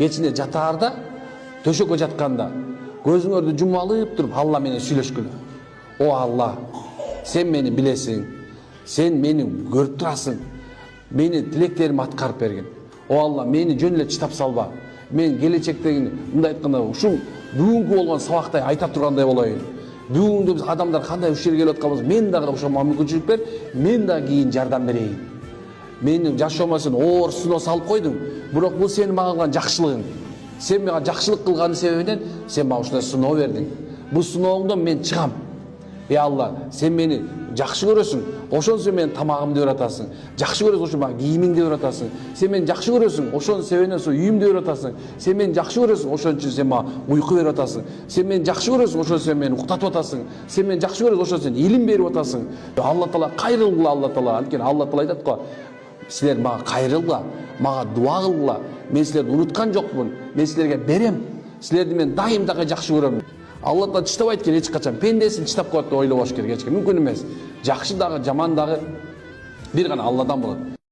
кечинде жатаарда төшөккө жатканда көзүңөрдү жумуп алып туруп Алла менен сүйлөшкүлө. О Алла, сен мени билесиң, сен мени көрүп турасың, мени тилектеримди аткарып бергин. О Алла, мени жөн эле чытап салба. Мен келечектеги мындай айтканда ушул бүгүнкү болгон сабактай айта тургандай болоюн. Бүгүндө биз адамдар кандай ушул жерге келип атканбыз, мен дагы ошого мүмкүнчүлүк бер, мен дагы кийин жардам берейин. Менин жашоомасын оор сыноо салып койдуң, бирок бул сенин мага кылган жакшылыгың. Сен мага жакшылык кылган себебинен сен мага ушундай сыноо бердиң. Бул сыноодон мен чыгам. Алла, сен мени жакшы көрөсүң, ошон сен менин тамагымды берип атасың. Жакшы көрөсүң, ошо мага кийимиңди берип атасың. Сен мени жакшы көрөсүң, ошонун себебинен со үйүмдү берип атасың. Сен мени жакшы көрөсүң, ошон үчүн сен мага уйку берип атасың. Сен мени жакшы көрөсүң, ошон сен мени уктатып атасың. Сен мени жакшы көрөсүң, ошон сен илим берип атасың. Алла Таала кайрылгыла, Алла Таала. Анткени Алла Таала айтат го, силер мага кайрылгыла, мага дуа кылгыла. Мен силерди унуткан жокмун. Мен силерге берем. Силерди мен дайым дагы жакшы көрөм. Алла Таала чыдабайт экен эч качан. Пендесин чыдап коет деп ойлобош керек, эч ким мүмкүн эмес. Жакшы дагы, жаман дагы бир гана Алладан болот.